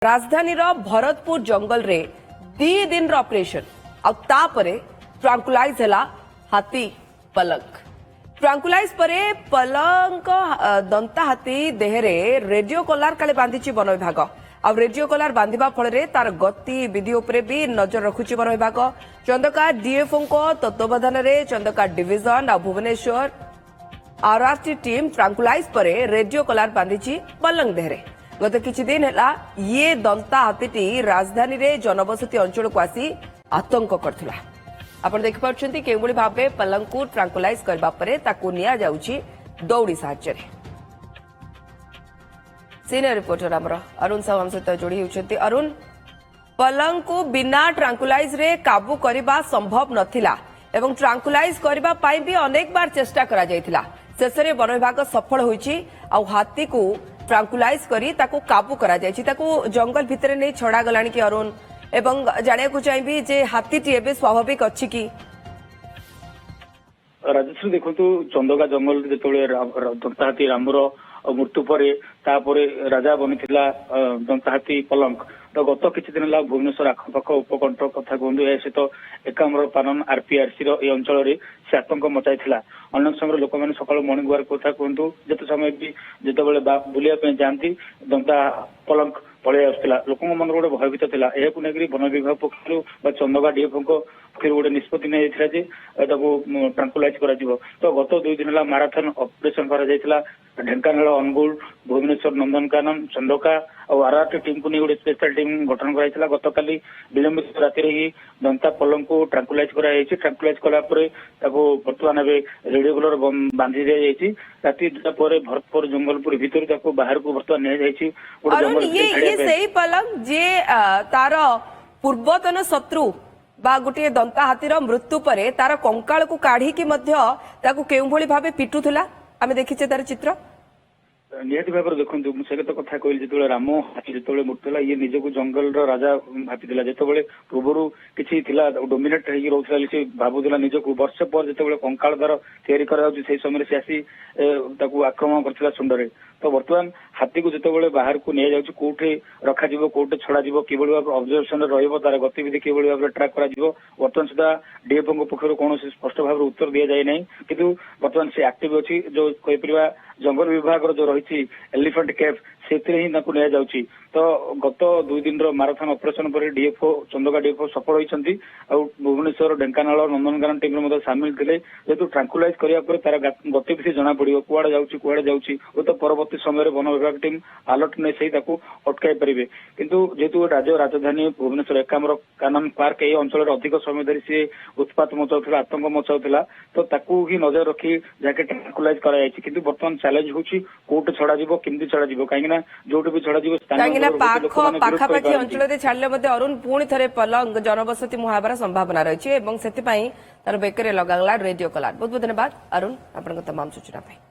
राजधानी भरतपुर जंगल रे 2 दिन ऑपरेशन आउे ट्रांकुलाइज है हाथी पलंग। ट्रांकुलाइज परे पलंग दंता हाथी देहरे रेडियो कलार काले बांधी वन विभाग। आ रेडियो कलार बांधा फल तार गति विधि उपरे भी नजर रखुची वन विभाग। चंदका डीएफओ तत्वावधान में चंदका डिविजन आ भुवनेश्वर आरआरटी टीम ट्रांकुलाइज परे रेडियो कलार बांधी पलंग देहरे। गत किछि दिन है ये दंता हाथी राजधानी रे जनबसती अंचल को आसी आतंक करथिला। आपण देख पाउछंती केवଳି भाबे पलंग को ट्रांकुलाइज करबा परे ताकू निया जाउची दौड़ी साहाय्य रे। सीनियर रिपोर्टर हमर अरुण साहू हम सहित जोड़ी होउछंती। अरुण, पलंग को बिना ट्रांकुलाइज रे काबू करबा संभव नथिला एवं ट्रांकुलाइज करबा पई भी अनेक बार चेष्टा करा जायथिला। शेषरे वन विभाग सफल होईची आ हाथी को ट्रांकुलाइज करी ताकू काबू करा जायछि। ताकू जंगल भितरे नहीं छड़ा गलानी कि अरुण, एवं जानिया को चाहिए जे हाथीटी एबे स्वाभाविक अछि कि राजश्री देखु चंदका जंगल जिते दंता हाथी रामर मृत्यु पर राजा बनी दंता हाथी पलंग। तो गत किछि दिन भुवनेश्वर आखपाख उपकंठ कथा कहूँ या सहित एकाम्र पानन आरपीआरसी अंचल से आतंक मचाई अनेक समय लोक मैंने सकाल मर्णिंग वाक कथा कहतु जिते समय भी जिते बुलाया जाती दंता पलंग पलि आसला लोक मन गोटे भयभीत था। यह वन विभाग पक्ष चंदका डीएफओ पक्ष गोटे निष्पत्ति ट्रांकुलाइज कर। तो गत 2 दिन है माराथन ऑपरेशन कर ढेंकानाल अनुगुल भुवनेश्वर नंदनकानन चंदका और आरआरटी टीम को नहीं गोटे स्पेशल टीम गठन कराइला। गतकाली विलंबित राति ही दंता पलंग को ट्रांकुलाइज कर ट्रांकुलाइज कलापर बर्तमान रेडियो कलर बांधी दी राति 2टा पर भरतपुर जंगलपुर भितर बाहर को बर्तमान नहीं पलंग जे तार पूर्वतन शत्रु बा गोटे दंता हाथीर मृत्यु पर तार कंकाल को काढ़ी केउ भली भाबे पिटुथला आमे देखिचे तार चित्र। निहती भाव देखो से कथा कहली जो राम हाथी जो मृत्यु ये निजक जंगल राजा भाई जो पूर्व किसी डोमिनेट रोला भावुला निजक वर्ष पर जो कंकाल द्वारा तैयारी कर समय से आसी आक्रमण कर सुंडरे। तो बर्तमान हाथी को जो बाहर को नहीं जाऊँ कौटे रखा कौटे छड़ा कि भाव ऑब्जर्वेशन रर गतिविधि कि भाव ट्राक कर बर्तमान सुधा डीएफओ पक्ष कौन स्पष्ट भाव उत्तर दि जाए ना कि बर्तमान से एक्टिव अच्छी जो कहीपर जंगल विभाग जो रही एलिफेंट कैफ से नि। तो गत 2 दिन माराथन ऑपरेशन पर डीएफओ चंदका डीएफओ सफल होती भुवनेश्वर ढेंकानाल नंदनकानन टीम सामिल थे जेहेतु ट्रांकुलाइज कराया तार गतिविधि जना पड़ो कुआड़े जाऊँगी तो परवर्ती समय वन विभाग टीम अलर्ट नहीं सही अटकाई पारे। किंतु जेहेतु राज्य राजधानी भुवनेश्वर एकाम्र कानन पार्क ये अंचल अधिक समय धरी सी उत्पात मचाऊला आतंक मचाऊला तो ताकू ही नजर रखी जहाँकि ट्रांकुलाइज कराई किंतु बर्तमान चैलेंज होची कोर्ट छड़ा केमती छड़ा कहीं जो भी छड़ा पाखापाखी अंचल छाड़े अरुण पुणी थे पलंग जनबसती मुहावर संभावना रही है तार बेकरे लगागला रेडियो कलार। बहुत बहुत धन्यवाद अरुण आपण तमाम सूचना।